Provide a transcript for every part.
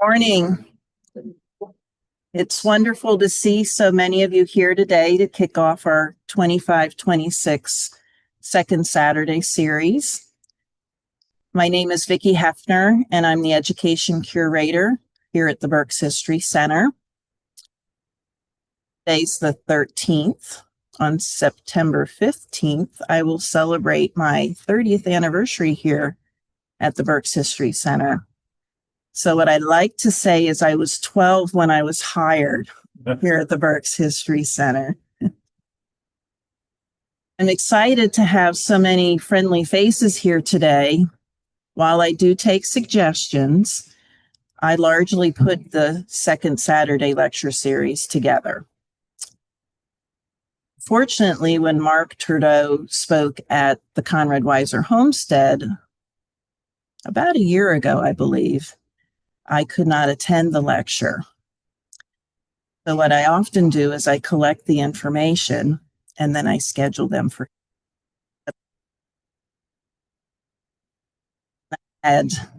Morning. It's wonderful to see so many of you here today to kick off our 25-26 Second Saturday series. My name is Vicki Hefner, and I'm the Education Curator here at the Berks History Center. Today's the 13th. On September 15th, I will celebrate my 30th anniversary here at the Berks History Center. So what I'd like to say is I was 12 when I was hired here at the Berks History Center. I'm excited to have so many friendly faces here today. While I do take suggestions, I largely put the Second Saturday lecture series together. Fortunately, when Mark Turdo spoke at the Conrad Weiser Homestead about a year ago, I believe, I could not attend the lecture. So what I often do is I collect the information and then I schedule them for. I had a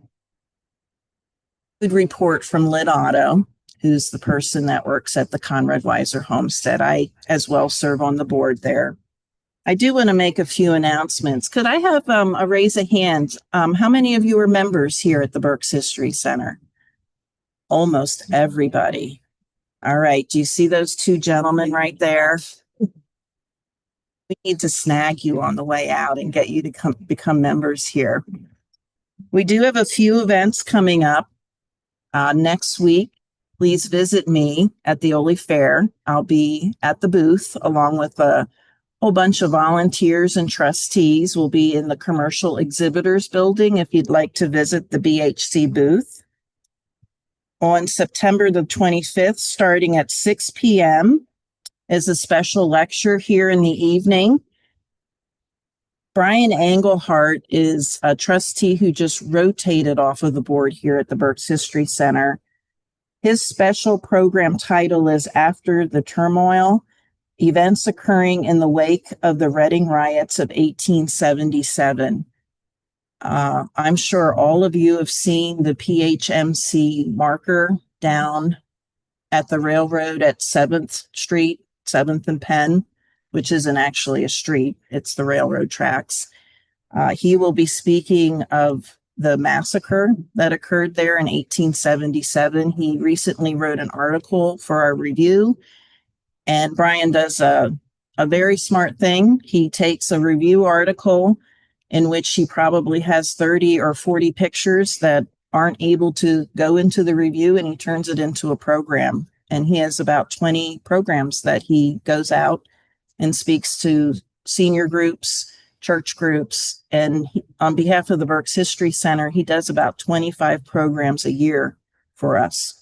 good report from Lynn Otto, who's the person that works at the Conrad Weiser Homestead. I as well serve on the board there. I do want to make a few announcements. Could I have a raise of hand? How many of you are members here at the Berks History Center? Almost everybody. All right. Do you see those two gentlemen right there? We need to snag you on the way out and get you to become members here. We do have a few events coming up next week. Please visit me at the Ole Fair. I'll be at the booth along with a whole bunch of volunteers and trustees. We'll be in the Commercial Exhibitors Building if you'd like to visit the BHC booth. On September the 25th, starting at 6 p.m., is a special lecture here in the evening. Brian Engelhardt is a trustee who just rotated off of the board here at the Berks History Center. His special program title is After the Turmoil, Events Occurring in the Wake of the Reading Riots of 1877. I'm sure all of you have seen the PHMC marker down at the railroad at 7th Street, 7th and Penn, which isn't actually a street, it's the railroad tracks. He will be speaking of the massacre that occurred there in 1877. He recently wrote an article for our review, and Brian does a very smart thing. He takes a review article in which he probably has 30 or 40 pictures that aren't able to go into the review, and he turns it into a program. And he has about 20 programs that he goes out and speaks to senior groups, church groups, and on behalf of the Berks History Center, he does about 25 programs a year for us.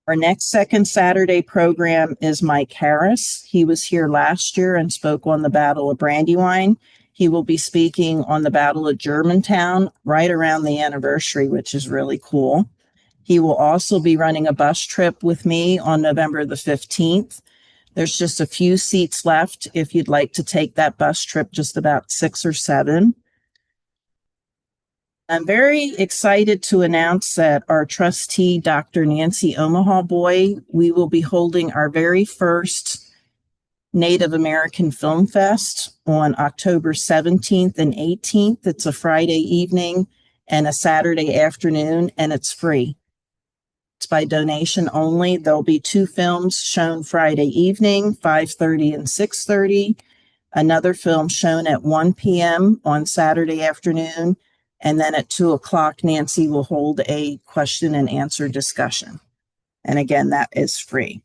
Our next Second Saturday program is Mike Harris. He was here last year and spoke on the Battle of Brandywine. He will be speaking on the Battle of Germantown right around the anniversary, which is really cool. He will also be running a bus trip with me on November the 15th. There's just a few seats left if you'd like to take that bus trip, just about 6 or 7. I'm very excited to announce that our trustee, Dr. Nancy Omaha Boy, we will be holding our very first Native American Film Fest on October 17th and 18th. It's a Friday evening and a Saturday afternoon, and it's free. It's by donation only. There'll be 2 films shown Friday evening, 5:30 and 6:30. Another film shown at 1 p.m. on Saturday afternoon. And then at 2 o'clock, Nancy will hold a question and answer discussion. And again, that is free.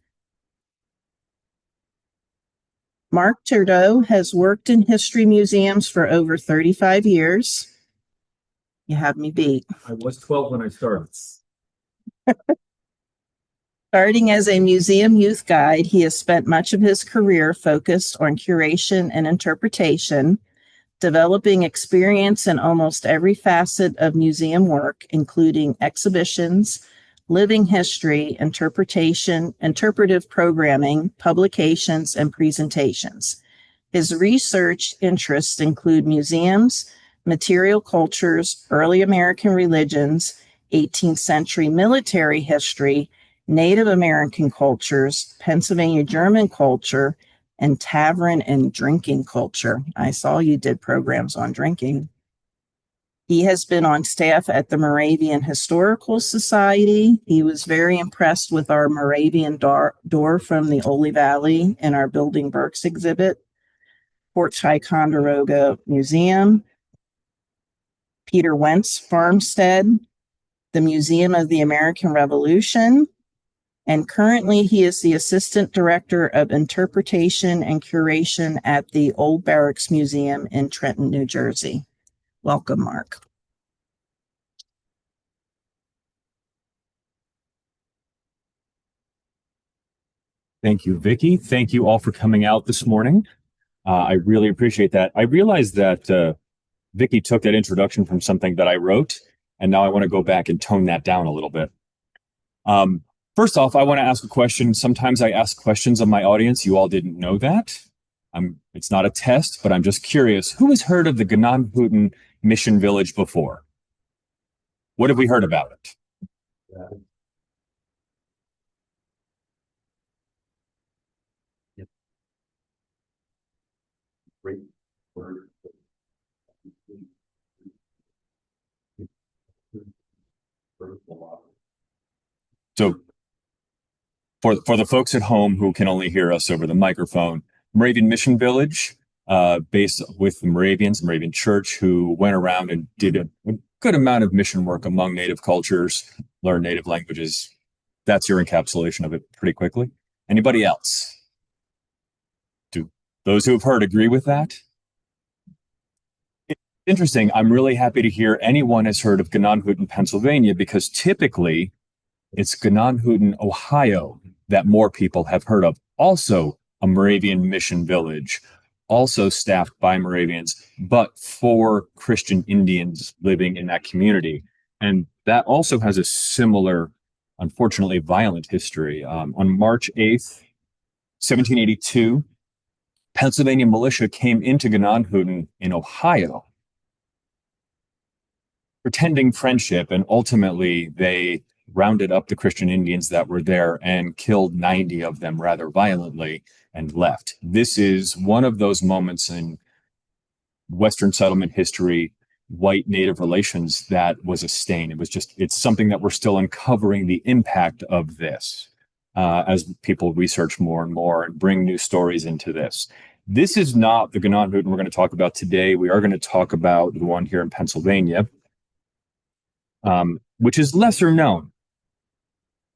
Mark Turdo has worked in history museums for over 35 years. You have me beat. I was 12 when I started. Starting as a museum youth guide, he has spent much of his career focused on curation and interpretation, developing experience in almost every facet of museum work, including exhibitions, living history, interpretation, interpretive programming, publications, and presentations. His research interests include museums, material cultures, early American religions, 18th century military history, Native American cultures, Pennsylvania German culture, and tavern and drinking culture. I saw you did programs on drinking. He has been on staff at the Moravian Historical Society. He was very impressed with our Moravian door from the Ole Valley in our Building Burkes exhibit, Fort Ticonderoga Museum, Peter Wentz Farmstead, the Museum of the American Revolution, and currently he is the Assistant Director of Interpretation and Curation at the Old Barracks Museum in Trenton, New Jersey. Welcome, Mark. Thank you, Vicki. Thank you all for coming out this morning. I really appreciate that. I realized that Vicki took that introduction from something that I wrote, and now I want to go back and tone that down a little bit. First off, I want to ask a question. Sometimes I ask questions of my audience. You all didn't know that. It's not a test, but I'm just curious. Who has heard of the Gananhutten Mission Village before? What have we heard about it? Yep. Great word. So for the folks at home who can only hear us over the microphone, Moravian Mission Village, based with the Moravians, Moravian Church, who went around and did a good amount of mission work among Native cultures, learned Native languages. That's your encapsulation of it pretty quickly. Anybody else? Do those who have heard agree with that? It's interesting. I'm really happy to hear anyone has heard of Gananhutten, Pennsylvania, because typically it's Gananhutten, Ohio, that more people have heard of. Also a Moravian mission village, also staffed by Moravians, but for Christian Indians living in that community. And that also has a similar, unfortunately, violent history. On March 8th, 1782, Pennsylvania militia came into Gananhutten in Ohio, pretending friendship, and ultimately they rounded up the Christian Indians that were there and killed 90 of them rather violently and left. This is one of those moments in Western settlement history, white Native relations, that was a stain. It's something that we're still uncovering the impact of this as people research more and more and bring new stories into this. This is not the Gananhutten we're going to talk about today. We are going to talk about the one here in Pennsylvania, which is lesser known.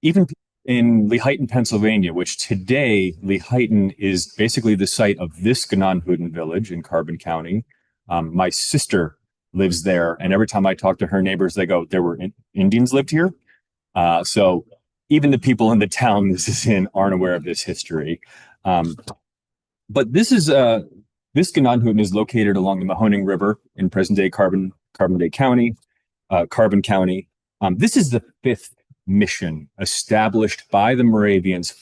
Even in Lehighton, Pennsylvania, which today Lehighton is basically the site of this Gananhutten village in Carbon County. My sister lives there, and every time I talk to her neighbors, they go, there were Indians lived here. So even the people in the town this is in aren't aware of this history. But this Gananhutten is located along the Mahoning River in present-day Carbon County. This is the fifth mission established by the Moravians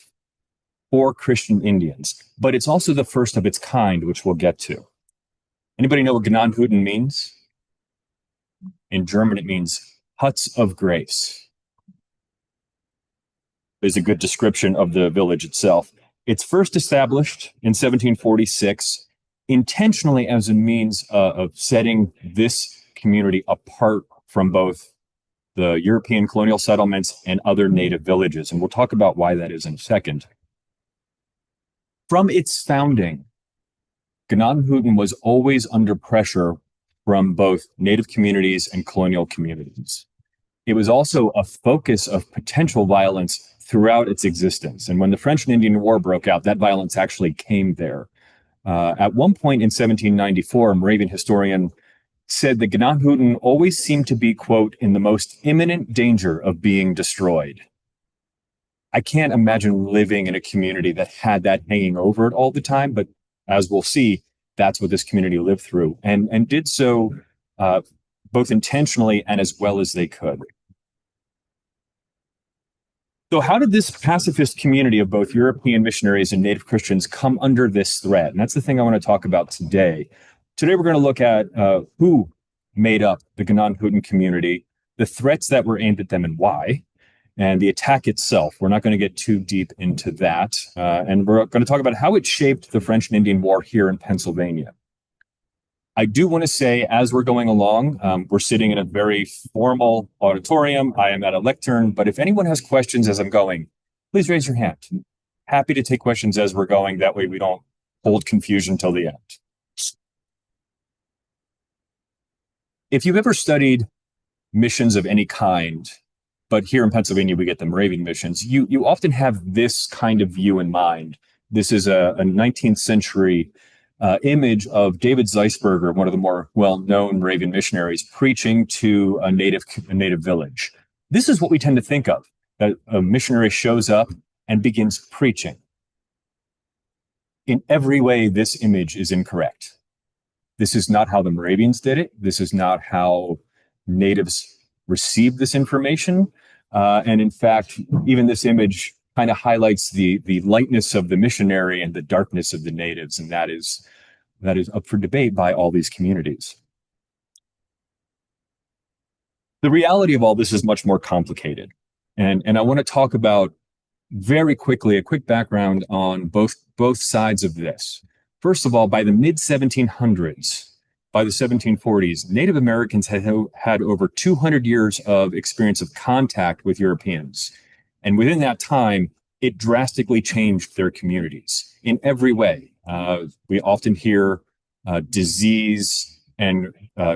for Christian Indians, but it's also the first of its kind, which we'll get to. Anybody know what Gananhutten means? In German, it means huts of grace. Is a good description of the village itself. It's first established in 1746, intentionally as a means of setting this community apart from both the European colonial settlements and other Native villages. And we'll talk about why that is in a second. From its founding, Gananhutten was always under pressure from both Native communities and colonial communities. It was also a focus of potential violence throughout its existence. And when the French and Indian War broke out, that violence actually came there. At one point in 1794, a Moravian historian said that Gananhutten always seemed to be, quote, in the most imminent danger of being destroyed. I can't imagine living in a community that had that hanging over it all the time, but as we'll see, that's what this community lived through and did so both intentionally and as well as they could. So how did this pacifist community of both European missionaries and Native Christians come under this threat? And that's the thing I want to talk about today. Today, we're going to look at who made up the Gananhutten community, the threats that were aimed at them and why, and the attack itself. We're not going to get too deep into that. And we're going to talk about how it shaped the French and Indian War here in Pennsylvania. I do want to say, as we're going along, we're sitting in a very formal auditorium. I am at a lectern, but if anyone has questions as I'm going, please raise your hand. Happy to take questions as we're going. That way we don't hold confusion till the end. If you've ever studied missions of any kind, but here in Pennsylvania, we get the Moravian missions, you often have this kind of view in mind. This is a 19th century image of David Zeisberger, one of the more well-known Moravian missionaries, preaching to a native village. This is what we tend to think of, that a missionary shows up and begins preaching. In every way, this image is incorrect. This is not how the Moravians did it. This is not how natives received this information. And in fact, even this image kind of highlights the lightness of the missionary and the darkness of the natives. And that is up for debate by all these communities. The reality of all this is much more complicated. And I want to talk about very quickly a quick background on both sides of this. First of all, by the mid-1700s, by the 1740s, Native Americans had over 200 years of experience of contact with Europeans. And within that time, it drastically changed their communities in every way. We often hear disease and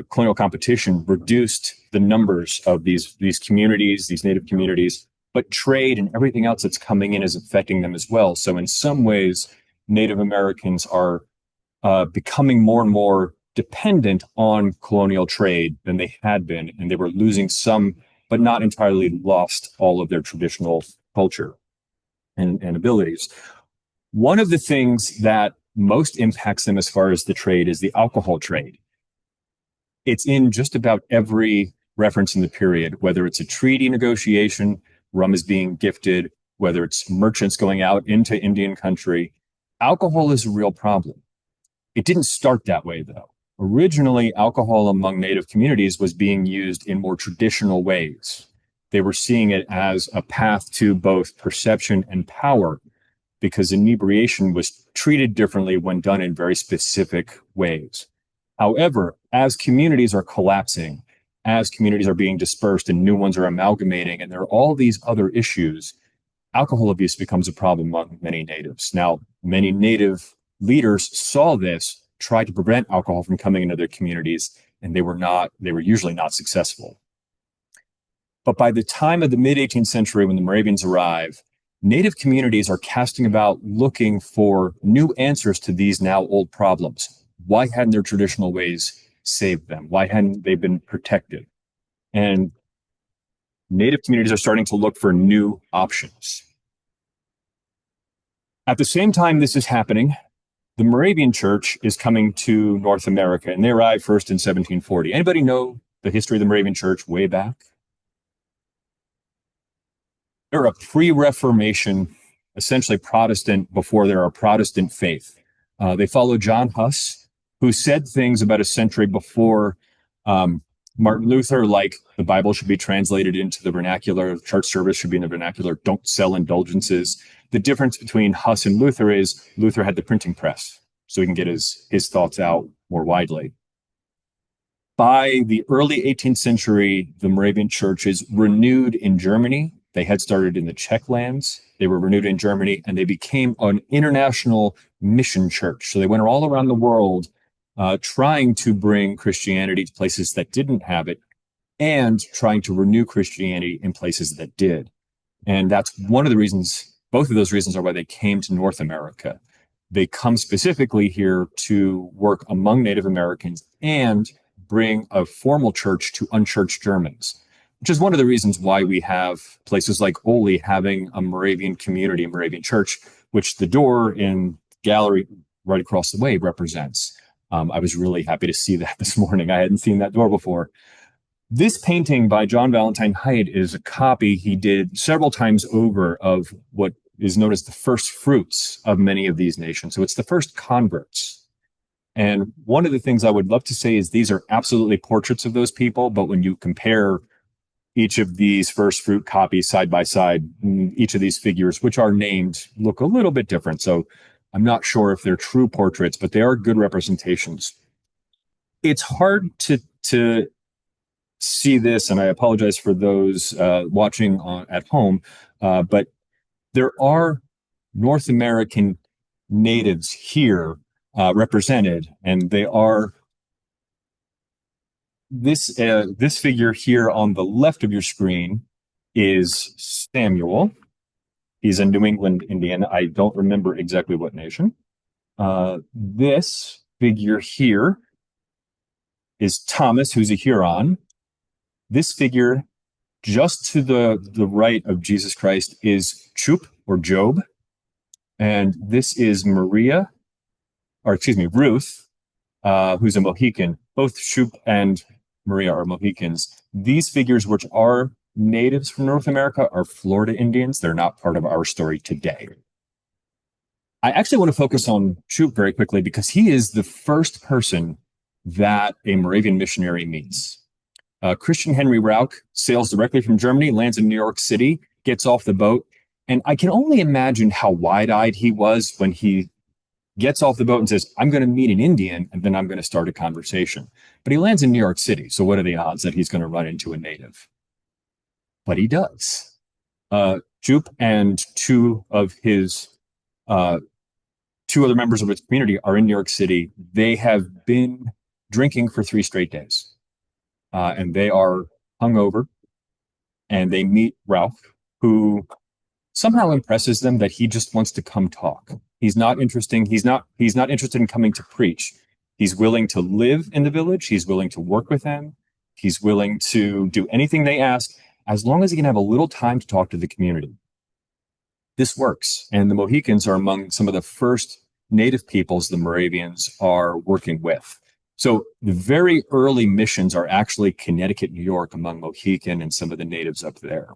colonial competition reduced the numbers of these communities, these native communities, but trade and everything else that's coming in is affecting them as well. So in some ways, Native Americans are becoming more and more dependent on colonial trade than they had been, and they were losing some, but not entirely lost all of their traditional culture and abilities. One of the things that most impacts them as far as the trade is the alcohol trade. It's in just about every reference in the period, whether it's a treaty negotiation, rum is being gifted, whether it's merchants going out into Indian country. Alcohol is a real problem. It didn't start that way, though. Originally, alcohol among Native communities was being used in more traditional ways. They were seeing it as a path to both perception and power, because inebriation was treated differently when done in very specific ways. However, as communities are collapsing, as communities are being dispersed and new ones are amalgamating, and there are all these other issues, alcohol abuse becomes a problem among many natives. Now, many native leaders saw this, tried to prevent alcohol from coming into their communities, and they were usually not successful. But by the time of the mid-18th century, when the Moravians arrive, native communities are casting about looking for new answers to these now old problems. Why hadn't their traditional ways saved them? Why hadn't they been protected? And native communities are starting to look for new options. At the same time this is happening, the Moravian Church is coming to North America, and they arrived first in 1740. Anybody know the history of the Moravian Church way back? They're a pre-Reformation, essentially Protestant, before they're a Protestant faith. They follow John Huss, who said things about a century before Martin Luther, like the Bible should be translated into the vernacular, church service should be in the vernacular, don't sell indulgences. The difference between Huss and Luther is Luther had the printing press, so he can get his thoughts out more widely. By the early 18th century, the Moravian Church is renewed in Germany. They had started in the Czech lands. They were renewed in Germany, and they became an international mission church. So they went all around the world trying to bring Christianity to places that didn't have it and trying to renew Christianity in places that did. And that's one of the reasons, both of those reasons are why they came to North America. They come specifically here to work among Native Americans and bring a formal church to unchurched Germans, which is one of the reasons why we have places like Ole having a Moravian community, a Moravian church, which the door in gallery right across the way represents. I was really happy to see that this morning. I hadn't seen that door before. This painting by John Valentine Haidt is a copy he did several times over of what is known as the first fruits of many of these nations. So it's the first converts. And one of the things I would love to say is these are absolutely portraits of those people, but when you compare each of these first fruit copies side by side. Each of these figures, which are named, look a little bit different. So I'm not sure if they're true portraits, but they are good representations. It's hard to see this, and I apologize for those watching at home, but there are North American natives here represented, and they are this figure here on the left of your screen is Samuel. He's a New England Indian. I don't remember exactly what nation. This figure here is Thomas, who's a Huron. This figure just to the right of Jesus Christ is Chup or Job. And this is Ruth, who's a Mohican. Both Chup and Maria are Mohicans. These figures, which are natives from North America, are Florida Indians. They're not part of our story today. I actually want to focus on Chup very quickly because he is the first person that a Moravian missionary meets. Christian Henry Rauch sails directly from Germany, lands in New York City, gets off the boat, and I can only imagine how wide-eyed he was when he gets off the boat and says, I'm going to meet an Indian, and then I'm going to start a conversation. But he lands in New York City, so what are the odds that he's going to run into a native? But he does. Jupe and two other members of his community are in New York City. They have been drinking for 3 straight days. And they are hungover, and they meet Ralph, who somehow impresses them that he just wants to come talk. He's not interested in coming to preach. He's willing to live in the village. He's willing to work with them. He's willing to do anything they ask, as long as he can have a little time to talk to the community. This works. And the Mohicans are among some of the first native peoples the Moravians are working with. So the very early missions are actually Connecticut, New York, among Mohican and some of the natives up there.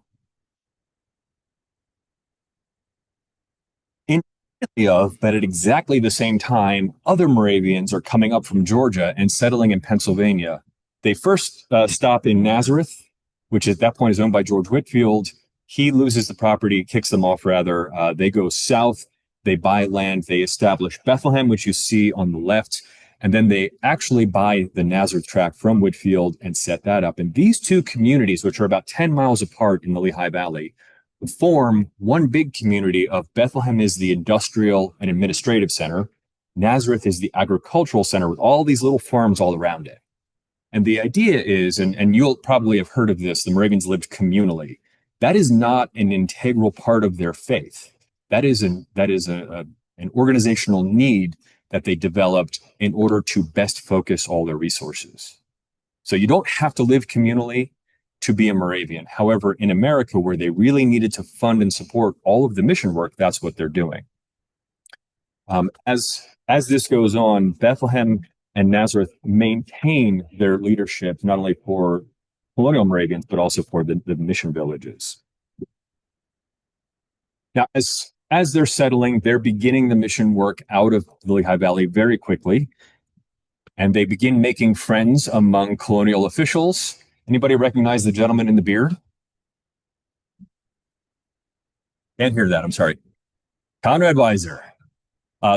But at exactly the same time, other Moravians are coming up from Georgia and settling in Pennsylvania. They first stop in Nazareth, which at that point is owned by George Whitefield. He loses the property, kicks them off rather. They go south, they buy land, they establish Bethlehem, which you see on the left, and then they actually buy the Nazareth tract from Whitefield and set that up. And these two communities, which are about 10 miles apart in the Lehigh Valley, form one big community of Bethlehem is the industrial and administrative center. Nazareth is the agricultural center with all these little farms all around it. And the idea is, and you'll probably have heard of this, the Moravians lived communally. That is not an integral part of their faith. That is an organizational need that they developed in order to best focus all their resources. So you don't have to live communally to be a Moravian. However, in America, where they really needed to fund and support all of the mission work, that's what they're doing. As this goes on, Bethlehem and Nazareth maintain their leadership, not only for colonial Moravians, but also for the mission villages. Now, as they're settling, they're beginning the mission work out of the Lehigh Valley very quickly, and they begin making friends among colonial officials. Anybody recognize the gentleman in the beard? Can't hear that, I'm sorry. Conrad Weiser.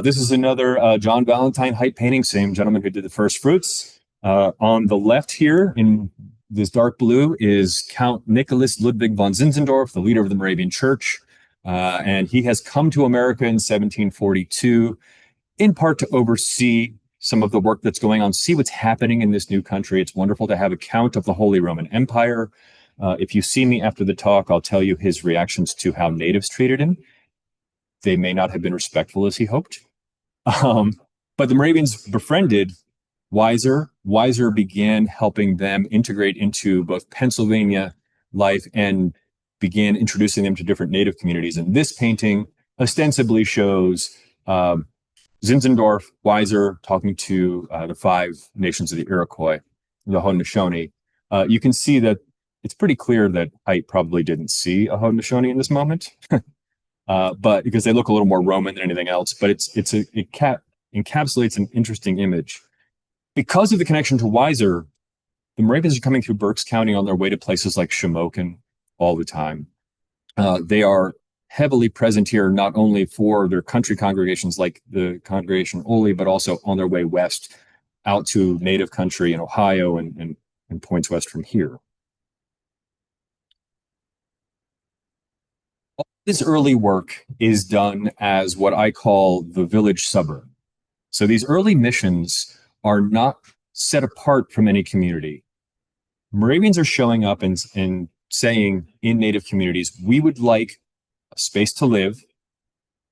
This is another John Valentine height painting, same gentleman who did the first fruits. On the left here in this dark blue is Count Nicholas Ludwig von Zinzendorf, the leader of the Moravian Church. And he has come to America in 1742, in part to oversee some of the work that's going on, see what's happening in this new country. It's wonderful to have a count of the Holy Roman Empire. If you see me after the talk, I'll tell you his reactions to how natives treated him. They may not have been respectful as he hoped. But the Moravians befriended Weiser. Weiser began helping them integrate into both Pennsylvania life and began introducing them to different native communities. And this painting ostensibly shows Zinzendorf, Weiser talking to the 5 nations of the Iroquois, the Haudenosaunee. You can see that it's pretty clear that Haidt probably didn't see a Haudenosaunee in this moment, but because they look a little more Roman than anything else. But it encapsulates an interesting image. Because of the connection to Weiser, the Moravians are coming through Berks County on their way to places like Shamokin all the time. They are heavily present here, not only for their country congregations like the congregation Oli, but also on their way west out to native country in Ohio and points west from here. All this early work is done as what I call the village suburb. So these early missions are not set apart from any community. Moravians are showing up and saying in native communities, we would like a space to live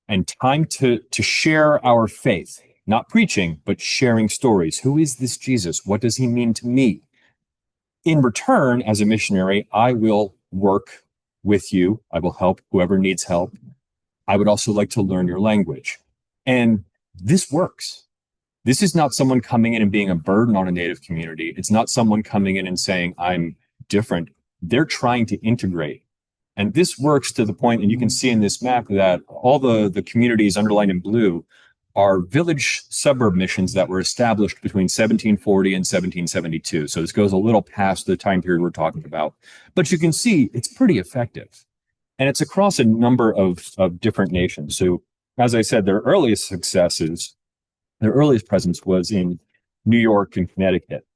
and time to share our faith, not preaching, but sharing stories. Who is this Jesus? What does he mean to me? In return, as a missionary, I will work with you. I will help whoever needs help. I would also like to learn your language. And this works. This is not someone coming in and being a burden on a native community. It's not someone coming in and saying, I'm different. They're trying to integrate. And this works to the point, and you can see in this map that all the communities underlined in blue are village suburb missions that were established between 1740 and 1772. So this goes a little past the time period we're talking about. But you can see it's pretty effective. And it's across a number of different nations. So as I said, their earliest presence was in New York and Connecticut.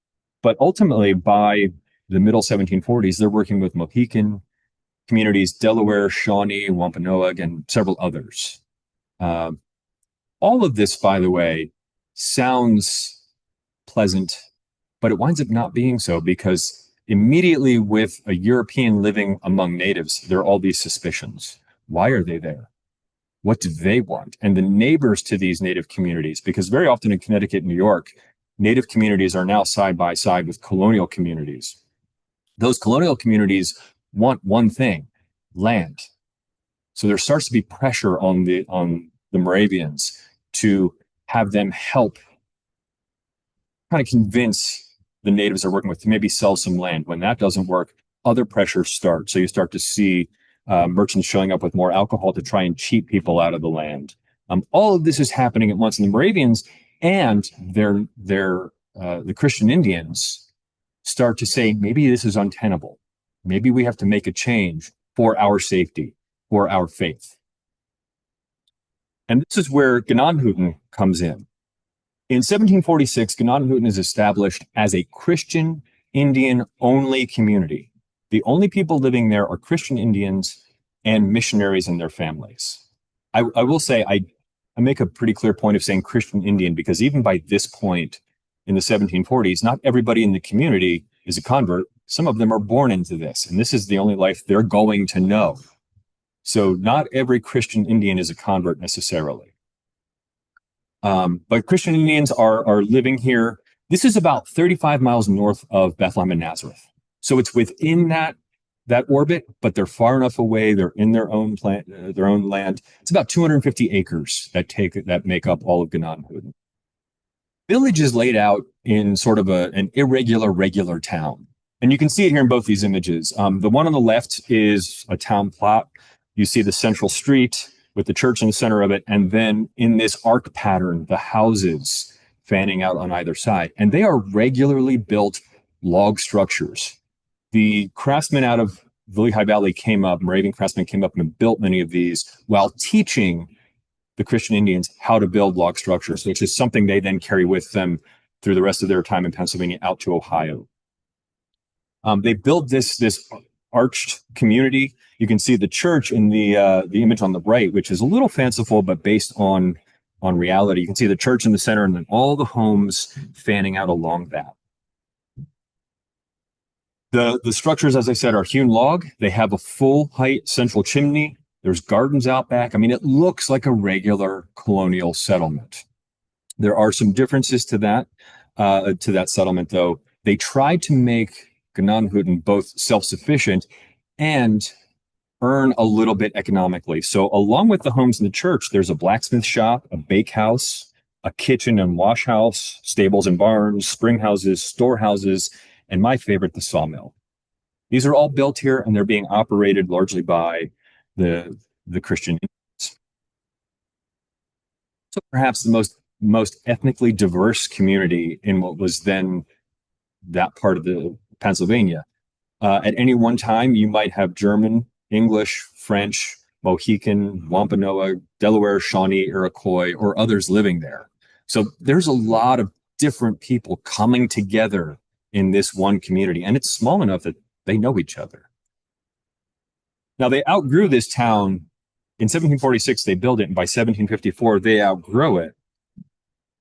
But ultimately, by the middle 1740s, they're working with Mohican communities, Delaware, Shawnee, Wampanoag, and several others. All of this, by the way, sounds pleasant, but it winds up not being so because immediately with a European living among natives, there are all these suspicions. Why are they there? What do they want? And the neighbors to these native communities, because very often in Connecticut and New York, native communities are now side by side with colonial communities. Those colonial communities want one thing, land. So there starts to be pressure on the Moravians to have them help kind of convince the natives they're working with to maybe sell some land. When that doesn't work, other pressures start. So you start to see merchants showing up with more alcohol to try and cheat people out of the land. All of this is happening at once. And the Moravians and the Christian Indians start to say, maybe this is untenable. Maybe we have to make a change for our safety, for our faith. And this is where Gnanhuten comes in. In 1746, Gnanhuten is established as a Christian Indian only community. The only people living there are Christian Indians and missionaries and their families. I will say, I make a pretty clear point of saying Christian Indian because even by this point in the 1740s, not everybody in the community is a convert. Some of them are born into this, and this is the only life they're going to know. So not every Christian Indian is a convert necessarily. But Christian Indians are living here. This is about 35 miles north of Bethlehem and Nazareth. So it's within that orbit, but they're far enough away. They're in their own land. It's about 250 acres that make up all of Gnanhuten. Village is laid out in sort of an irregular, regular town. And you can see it here in both these images. The one on the left is a town plot. You see the central street with the church in the center of it. And then in this arc pattern, the houses fanning out on either side. And they are regularly built log structures. The craftsmen out of the Lehigh Valley Moravian craftsmen came up and built many of these while teaching the Christian Indians how to build log structures, which is something they then carry with them through the rest of their time in Pennsylvania out to Ohio. They built this arched community. You can see the church in the image on the right, which is a little fanciful, but based on reality. You can see the church in the center and then all the homes fanning out along that. The structures, as I said, are hewn log. They have a full height central chimney. There's gardens out back. I mean, it looks like a regular colonial settlement. There are some differences to that settlement, though. They tried to make Gnanhuten both self-sufficient and earn a little bit economically. So along with the homes in the church, there's a blacksmith shop, a bakehouse, a kitchen and wash house, stables and barns, spring houses, storehouses, and my favorite, the sawmill. These are all built here and they're being operated largely by the Christian Indians. So perhaps the most ethnically diverse community in what was then that part of the Pennsylvania. At any one time, you might have German, English, French, Mohican, Wampanoag, Delaware, Shawnee, Iroquois, or others living there. So there's a lot of different people coming together in this one community, and it's small enough that they know each other. Now, they outgrew this town. In 1746, they built it, and by 1754, they outgrow it.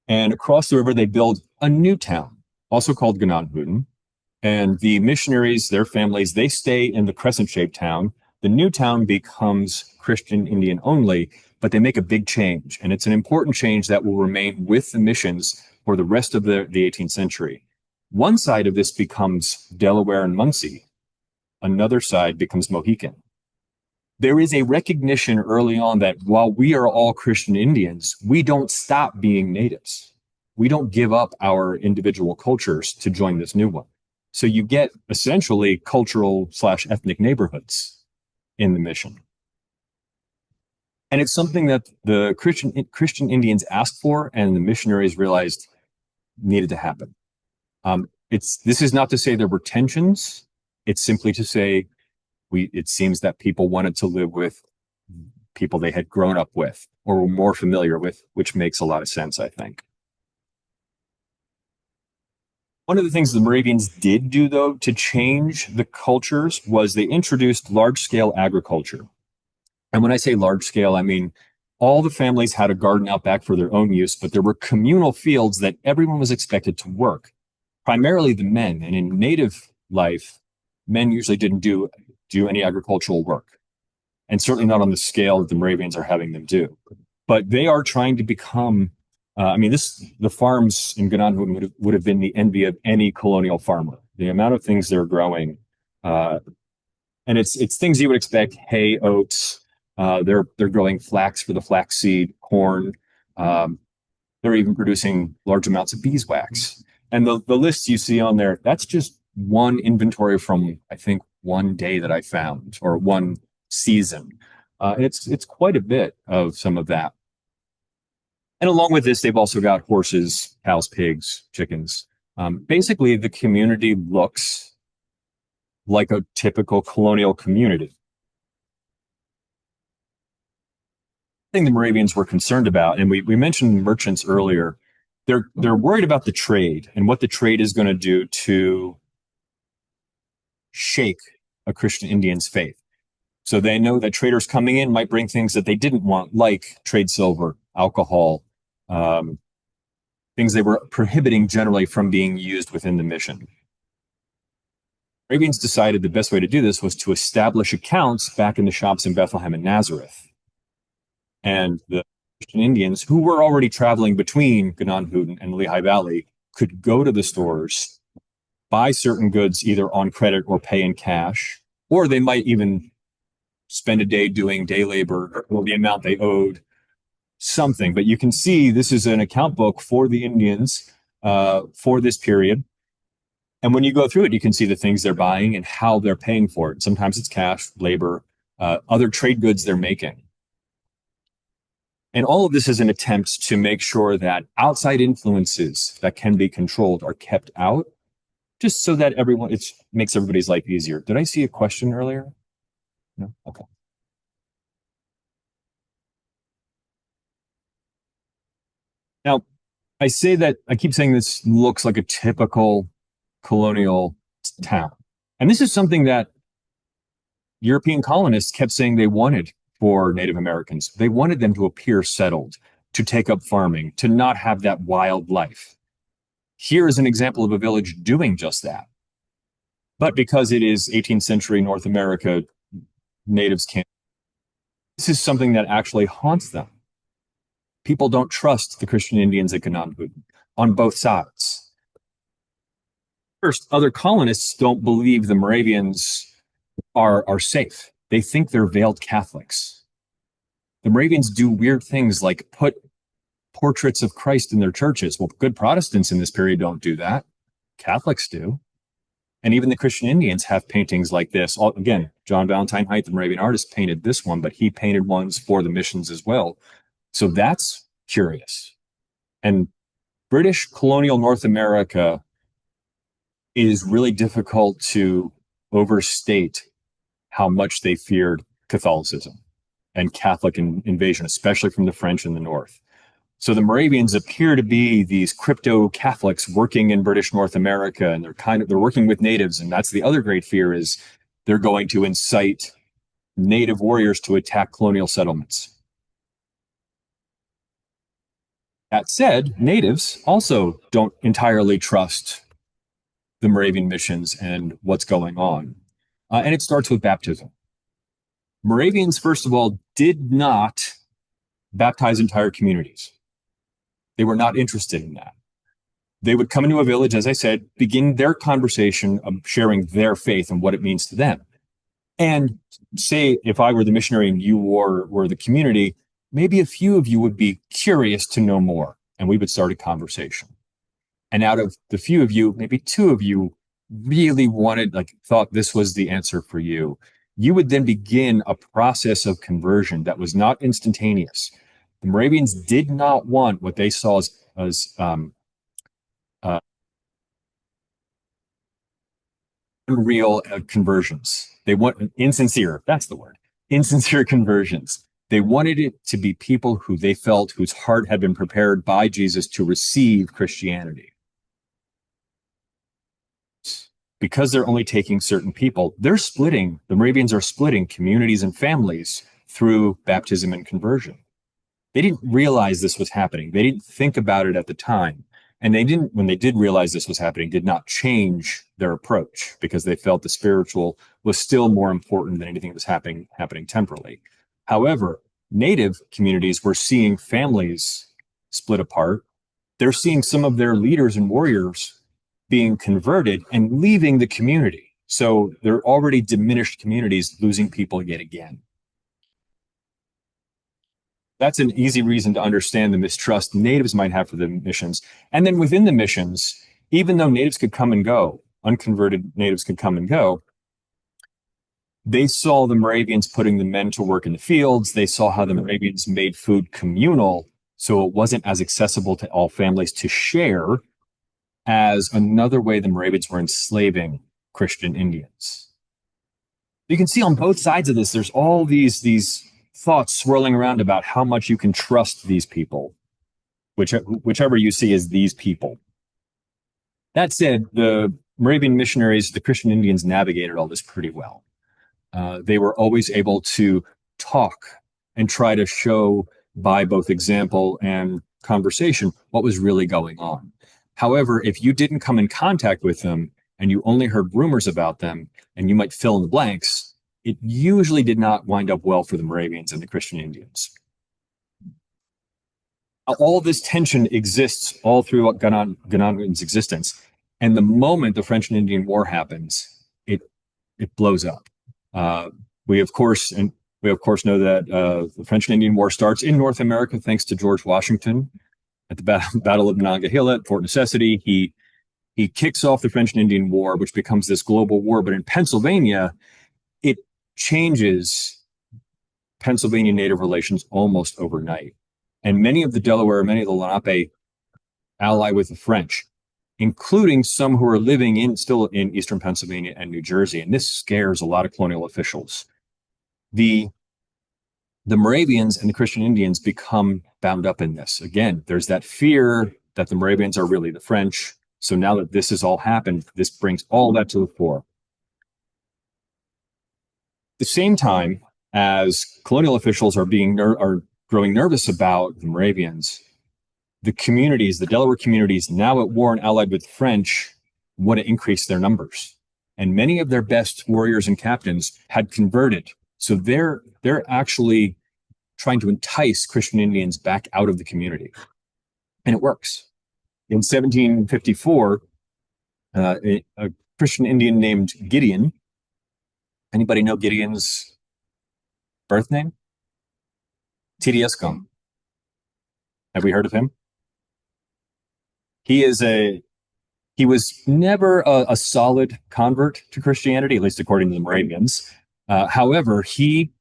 And across the river, they build a new town, also called Gnadenhutten. And the missionaries, their families, they stay in the crescent-shaped town. The new town becomes Christian Indian only, but they make a big change. And it's an important change that will remain with the missions for the rest of the 18th century. One side of this becomes Delaware and Munsee. Another side becomes Mohican. There is a recognition early on that while we are all Christian Indians, we don't stop being natives. We don't give up our individual cultures to join this new one. So you get essentially cultural/ethnic neighborhoods in the mission. And it's something that the Christian Indians asked for and the missionaries realized needed to happen. This is not to say there were tensions. It's simply to say it seems that people wanted to live with people they had grown up with or were more familiar with, which makes a lot of sense, I think. One of the things the Moravians did do, though, to change the cultures was they introduced large-scale agriculture. And when I say large-scale, I mean all the families had a garden out back for their own use, but there were communal fields that everyone was expected to work, primarily the men. And in native life, men usually didn't do any agricultural work, and certainly not on the scale that the Moravians are having them do. But they are trying to become, the farms in Gnadenhutten would have been the envy of any colonial farmer. The amount of things they're growing, and it's things you would expect: hay, oats. They're growing flax for the flaxseed, corn. They're even producing large amounts of beeswax. And the lists you see on there, that's just one inventory from, I think, one day that I found, or one season. It's quite a bit of some of that. And along with this, they've also got horses, cows, pigs, chickens. Basically, the community looks like a typical colonial community. Thing the Moravians were concerned about, and we mentioned merchants earlier, they're worried about the trade and what the trade is going to do to shake a Christian Indian's faith. So they know that traders coming in might bring things that they didn't want, like trade silver, alcohol, things they were prohibiting generally from being used within the mission. Moravians decided the best way to do this was to establish accounts back in the shops in Bethlehem and Nazareth. And the Christian Indians, who were already traveling between Gnadenhutten and Lehigh Valley, could go to the stores, buy certain goods either on credit or pay in cash, or they might even spend a day doing day labor or the amount they owed, something. But you can see this is an account book for the Indians for this period. And when you go through it, you can see the things they're buying and how they're paying for it. Sometimes it's cash, labor, other trade goods they're making. And all of this is an attempt to make sure that outside influences that can be controlled are kept out, just so that it makes everybody's life easier. Did I see a question earlier? No? Okay. Now, I keep saying this looks like a typical colonial town. And this is something that European colonists kept saying they wanted for Native Americans. They wanted them to appear settled, to take up farming, to not have that wild life. Here is an example of a village doing just that. But because it is 18th century North America, natives can't. This is something that actually haunts them. People don't trust the Christian Indians at Gnadenhutten on both sides. First, other colonists don't believe the Moravians are safe. They think they're veiled Catholics. The Moravians do weird things like put portraits of Christ in their churches. Well, good Protestants in this period don't do that. Catholics do. And even the Christian Indians have paintings like this. Again, John Valentine Height, the Moravian artist, painted this one, but he painted ones for the missions as well. So that's curious. And British colonial North America it is really difficult to overstate how much they feared Catholicism and Catholic invasion, especially from the French in the north. So the Moravians appear to be these crypto Catholics working in British North America, and they're working with natives, and that's the other great fear is they're going to incite native warriors to attack colonial settlements. That said, natives also don't entirely trust the Moravian missions and what's going on. And it starts with baptism. Moravians, first of all, did not baptize entire communities. They were not interested in that. They would come into a village, as I said, begin their conversation of sharing their faith and what it means to them. And say, if I were the missionary and you were the community, maybe a few of you would be curious to know more, and we would start a conversation. And out of the few of you, maybe two of you really thought this was the answer for you. You would then begin a process of conversion that was not instantaneous. The Moravians did not want what they saw as unreal conversions. They want insincere, that's the word, insincere conversions. They wanted it to be people who they felt whose heart had been prepared by Jesus to receive Christianity. Because they're only taking certain people, the Moravians are splitting communities and families through baptism and conversion. They didn't realize this was happening. They didn't think about it at the time. And when they did realize this was happening, did not change their approach because they felt the spiritual was still more important than anything that was happening temporally. However, native communities were seeing families split apart. They're seeing some of their leaders and warriors being converted and leaving the community. So they're already diminished communities losing people yet again. That's an easy reason to understand the mistrust natives might have for the missions. And then within the missions, even though natives could come and go, unconverted natives could come and go, they saw the Moravians putting the men to work in the fields. They saw how the Moravians made food communal, so it wasn't as accessible to all families to share as another way the Moravians were enslaving Christian Indians. You can see on both sides of this, there's all these thoughts swirling around about how much you can trust these people, whichever you see as these people. That said, the Moravian missionaries, the Christian Indians, navigated all this pretty well. They were always able to talk and try to show by both example and conversation what was really going on. However, if you didn't come in contact with them and you only heard rumors about them and you might fill in the blanks, it usually did not wind up well for the Moravians and the Christian Indians. All this tension exists all through Ganongan's existence. And the moment the French and Indian War happens, it blows up. We of course know that the French and Indian War starts in North America thanks to George Washington at the Battle of Monongahela at Fort Necessity. He kicks off the French and Indian War, which becomes this global war. But in Pennsylvania, it changes Pennsylvania Native relations almost overnight. And many of the Delaware, many of the Lenape ally with the French, including some who are living still in Eastern Pennsylvania and New Jersey. And this scares a lot of colonial officials. The Moravians and the Christian Indians become bound up in this. Again, there's that fear that the Moravians are really the French. So now that this has all happened, this brings all that to the fore. At the same time as colonial officials are growing nervous about the Moravians, the communities, the Delaware communities, now at war and allied with the French, want to increase their numbers. And many of their best warriors and captains had converted. So they're actually trying to entice Christian Indians back out of the community. And it works. In 1754, a Christian Indian named Gideon, anybody know Gideon's birth name? T.D.S. Gum. Have we heard of him? He was never a solid convert to Christianity, at least according to the Moravians. However, he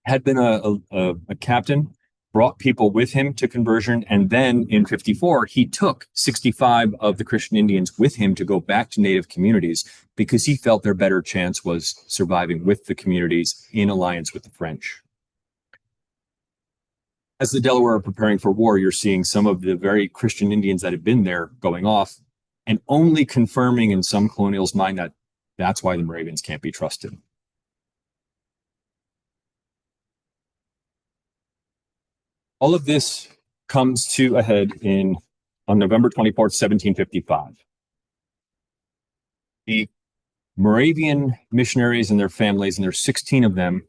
had been a captain brought people with him to conversion. And then in 54, he took 65 of the Christian Indians with him to go back to native communities because he felt their better chance was surviving with the communities in alliance with the French. As the Delaware are preparing for war, you're seeing some of the very Christian Indians that had been there going off and only confirming in some colonials' mind that that's why the Moravians can't be trusted. All of this comes to a head on November 24th, 1755. The Moravian missionaries and their families, and there's 16 of them,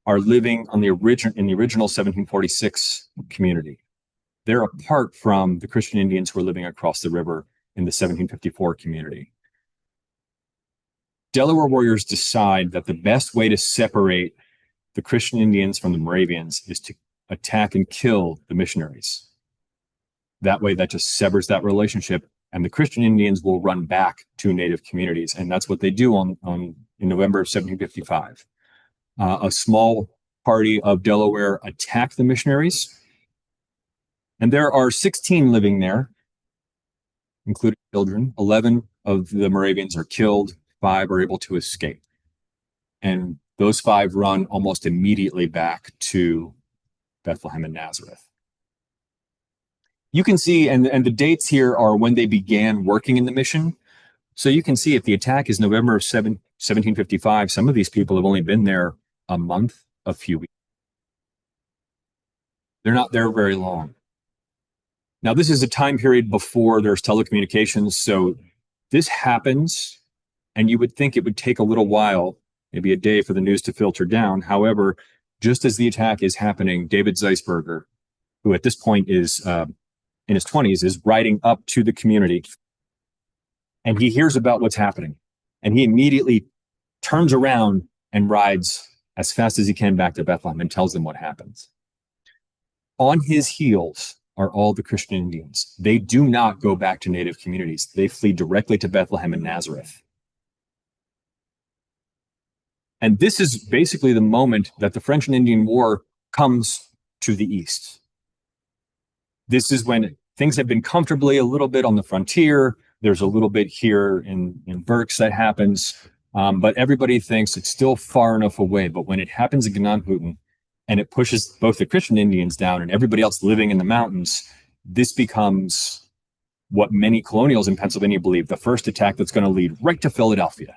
are living in the original 1746 community. They're apart from the Christian Indians who are living across the river in the 1754 community. Delaware warriors decide that the best way to separate the Christian Indians from the Moravians is to attack and kill the missionaries. That way, that just severs that relationship, and the Christian Indians will run back to native communities. And that's what they do in November of 1755. A small party of Delaware attack the missionaries, and there are 16 living there, including children. 11 of the Moravians are killed, 5 are able to escape. And those 5 run almost immediately back to Bethlehem and Nazareth. You can see, and the dates here are when they began working in the mission. So you can see if the attack is November of 1755, some of these people have only been there a month, a few weeks. They're not there very long. Now, this is a time period before there's telecommunications. So this happens, and you would think it would take a little while, maybe a day, for the news to filter down. However, just as the attack is happening, David Zeisberger, who at this point is in his 20s, is riding up to the community, and he hears about what's happening. And he immediately turns around and rides as fast as he can back to Bethlehem and tells them what happens. On his heels are all the Christian Indians. They do not go back to native communities. They flee directly to Bethlehem and Nazareth. And this is basically the moment that the French and Indian War comes to the east. This is when things have been comfortably a little bit on the frontier. There's a little bit here in Berks that happens, but everybody thinks it's still far enough away. But when it happens in Gnan-Houghton, and it pushes both the Christian Indians down and everybody else living in the mountains, this becomes what many colonials in Pennsylvania believe, the first attack that's going to lead right to Philadelphia.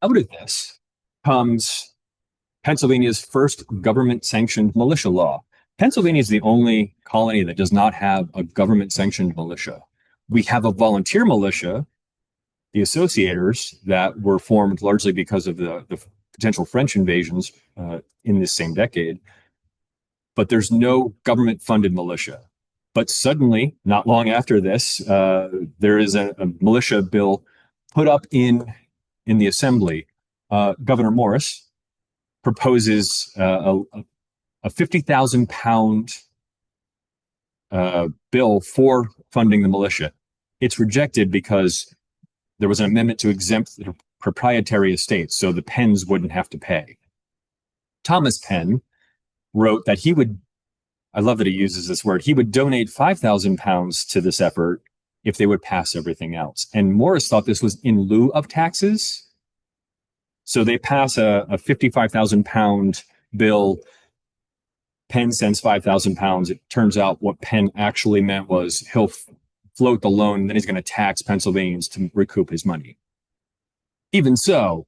Out of this comes Pennsylvania's first government-sanctioned militia law. Pennsylvania is the only colony that does not have a government-sanctioned militia. We have a volunteer militia, the Associators, that were formed largely because of the potential French invasions in this same decade. But there's no government-funded militia. But suddenly, not long after this, there is a militia bill put up in the Assembly. Governor Morris proposes a 50,000 pound bill for funding the militia. It's rejected because there was an amendment to exempt the proprietary estates, so the Penns wouldn't have to pay. Thomas Penn wrote that he would, I love that he uses this word, he would donate 5,000 pounds to this effort if they would pass everything else. And Morris thought this was in lieu of taxes. So they pass a 55,000 pound bill. Penn sends 5,000 pounds. It turns out what Penn actually meant was he'll float the loan, and then he's going to tax Pennsylvanians to recoup his money. Even so,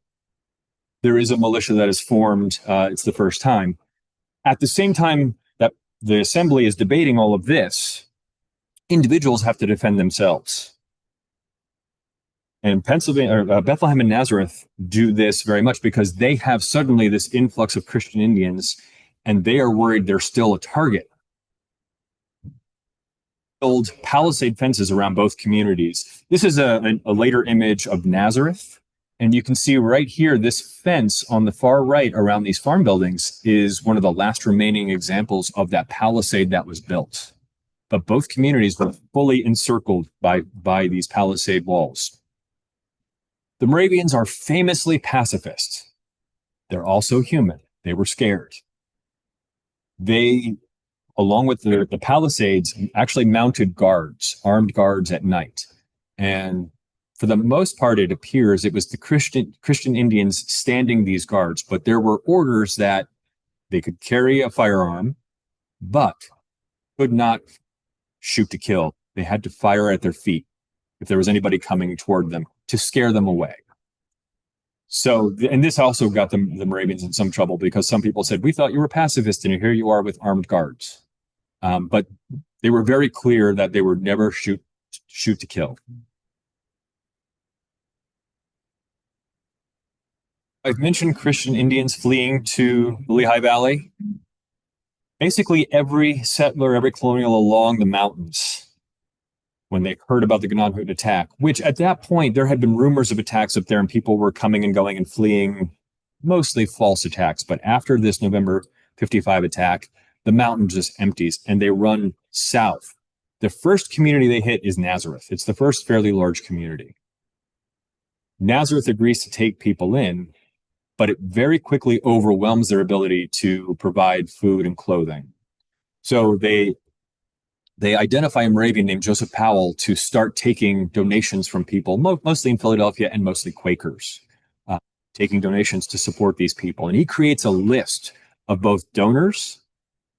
there is a militia that is formed. It's the first time. At the same time that the Assembly is debating all of this, individuals have to defend themselves. And Bethlehem and Nazareth do this very much because they have suddenly this influx of Christian Indians, and they are worried they're still a target. Build palisade fences around both communities. This is a later image of Nazareth. And you can see right here, this fence on the far right around these farm buildings is one of the last remaining examples of that palisade that was built. But both communities were fully encircled by these palisade walls. The Moravians are famously pacifist. They're also human. They were scared. They, along with the Palisades, actually mounted guards, armed guards at night. And for the most part, it appears it was the Christian Indians standing these guards, but there were orders that they could carry a firearm, but could not shoot to kill. They had to fire at their feet if there was anybody coming toward them to scare them away. So, and this also got the Moravians in some trouble because some people said, we thought you were pacifist and here you are with armed guards. But they were very clear that they would never shoot to kill. I've mentioned Christian Indians fleeing to the Lehigh Valley. Basically, every settler, every colonial along the mountains, when they heard about the Gnadenhutten attack, which at that point, there had been rumors of attacks up there and people were coming and going and fleeing, mostly false attacks. But after this November 55 attack, the mountain just empties and they run south. The first community they hit is Nazareth. It's the first fairly large community. Nazareth agrees to take people in, but it very quickly overwhelms their ability to provide food and clothing. So they identify a Moravian named Joseph Powell to start taking donations from people, mostly in Philadelphia and mostly Quakers, taking donations to support these people. And he creates a list of both donors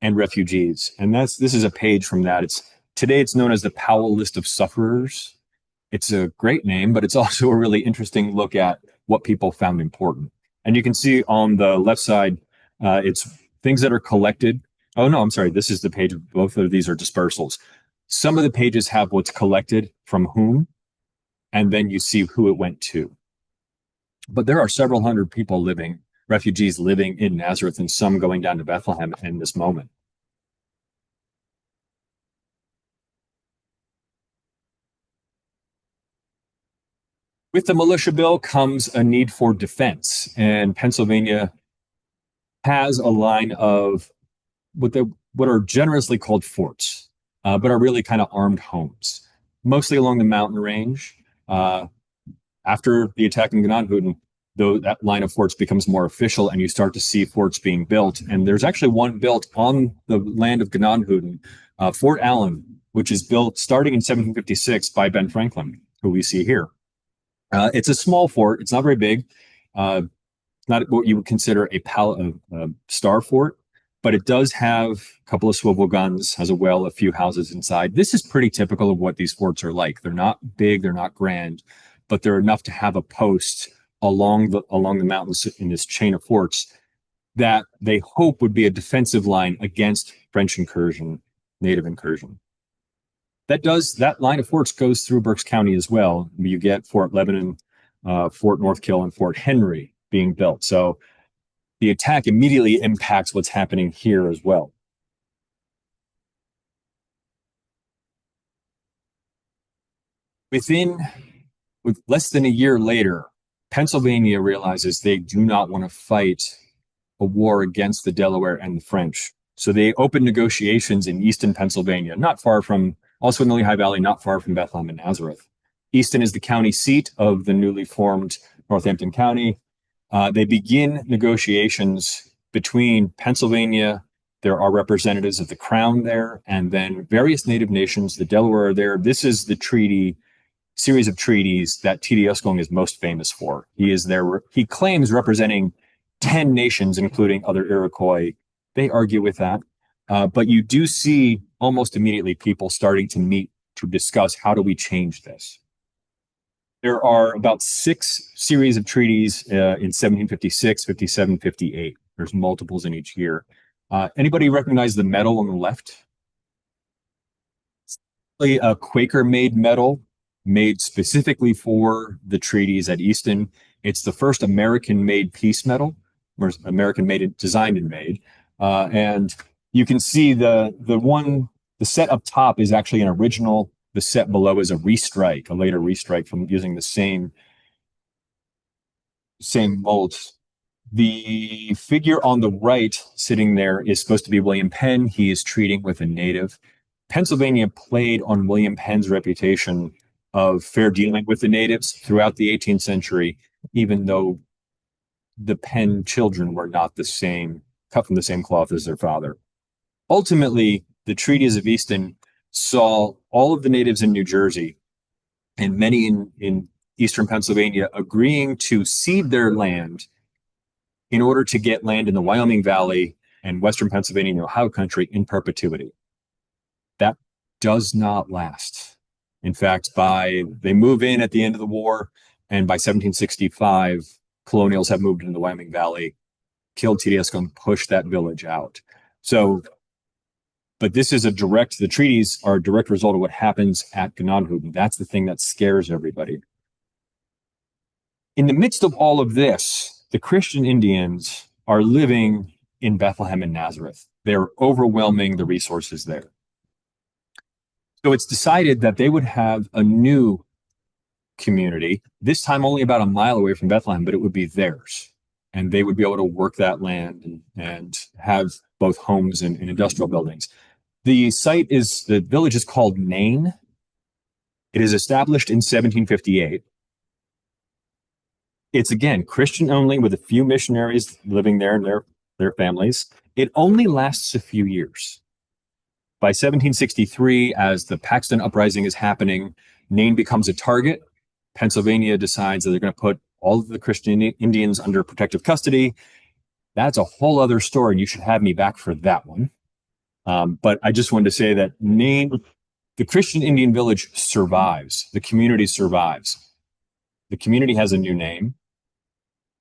and refugees. And this is a page from that. Today it's known as the Powell List of Sufferers. It's a great name, but it's also a really interesting look at what people found important. And you can see on the left side, it's things that are collected. Oh, no, I'm sorry. This is the page. Both of these are dispersals. Some of the pages have what's collected from whom, and then you see who it went to. But there are several hundred people refugees living in Nazareth, and some going down to Bethlehem in this moment. With the militia bill comes a need for defense, and Pennsylvania has a line of what are generously called forts, but are really kind of armed homes, mostly along the mountain range. After the attack in Gnadenhutten, though, that line of forts becomes more official, and you start to see forts being built. And there's actually one built on the land of Gnadenhutten, Fort Allen, which is built starting in 1756 by Ben Franklin, who we see here. It's a small fort. It's not very big. Not what you would consider a star fort, but it does have a couple of swivel guns, has a well, a few houses inside. This is pretty typical of what these forts are like. They're not big, they're not grand, but they're enough to have a post along the mountains in this chain of forts that they hope would be a defensive line against French incursion, native incursion. That line of forts goes through Berks County as well. You get Fort Lebanon, Fort Northkill, and Fort Henry being built. So the attack immediately impacts what's happening here as well. With less than a year later, Pennsylvania realizes they do not want to fight a war against the Delaware and the French. So they open negotiations in Easton, Pennsylvania, also in the Lehigh Valley, not far from Bethlehem and Nazareth. Easton is the county seat of the newly formed Northampton County. They begin negotiations between Pennsylvania. There are representatives of the Crown there, and then various native nations. The Delaware are there. This is the series of treaties that T.D. Uskling is most famous for. He is there. He claims representing 10 nations, including other Iroquois. They argue with that. But you do see almost immediately people starting to meet to discuss how do we change this. There are about 6 series of treaties in 1756, 57, 58. There's multiples in each year. Anybody recognize the medal on the left? It's a Quaker-made medal made specifically for the treaties at Easton. It's the first American-made peace medal, or American-made, designed and made. And you can see the set up top is actually an original. The set below is a later restrike from using the same molds. The figure on the right sitting there is supposed to be William Penn. He is treating with a native. Pennsylvania played on William Penn's reputation of fair dealing with the natives throughout the 18th century, even though the Penn children were not the same, cut from the same cloth as their father. Ultimately, the treaties of Easton saw all of the natives in New Jersey and many in eastern Pennsylvania agreeing to cede their land in order to get land in the Wyoming Valley and western Pennsylvania and Ohio country in perpetuity. That does not last. In fact, they move in at the end of the war, and by 1765, colonials have moved into the Wyoming Valley, killed TDS, and pushed that village out. So, but this is the treaties are a direct result of what happens at Gnadhuden. That's the thing that scares everybody. In the midst of all of this, the Christian Indians are living in Bethlehem and Nazareth. They're overwhelming the resources there. So it's decided that they would have a new community, this time only about a mile away from Bethlehem, but it would be theirs. And they would be able to work that land and have both homes and industrial buildings. The village is called Nain. It is established in 1758. It's, again, Christian only, with a few missionaries living there and their families. It only lasts a few years. By 1763, as the Paxton Uprising is happening, Nain becomes a target. Pennsylvania decides that they're going to put all of the Christian Indians under protective custody. That's a whole other story, and you should have me back for that one. But I just wanted to say that Nain, the Christian Indian village, survives. The community survives. The community has a new name,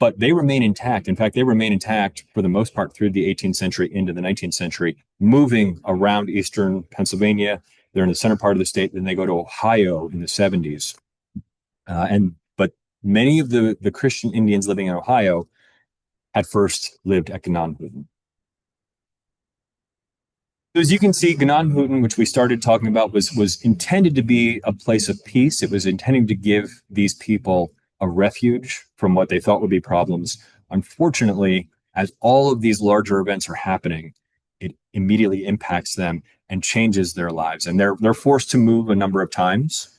but they remain intact. In fact, they remain intact for the most part through the 18th century into the 19th century, moving around eastern Pennsylvania. They're in the center part of the state. Then they go to Ohio in the 70s. But many of the Christian Indians living in Ohio had first lived at Gnadhuden. So as you can see, Gnadhuden, which we started talking about, was intended to be a place of peace. It was intended to give these people a refuge from what they thought would be problems. Unfortunately, as all of these larger events are happening, it immediately impacts them and changes their lives. And they're forced to move a number of times.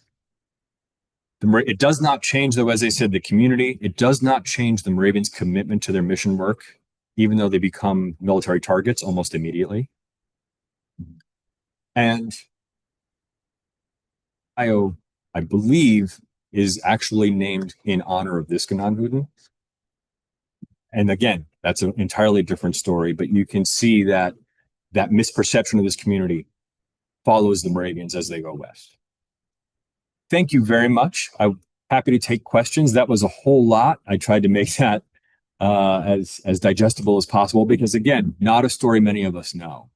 It does not change, though, as I said, the community. It does not change the Moravians' commitment to their mission work, even though they become military targets almost immediately. And Ohio, I believe, is actually named in honor of this Gnadhuden. And again, that's an entirely different story, but you can see that misperception of this community follows the Moravians as they go west. Thank you very much. I'm happy to take questions. That was a whole lot. I tried to make that as digestible as possible because, again, not a story many of us know.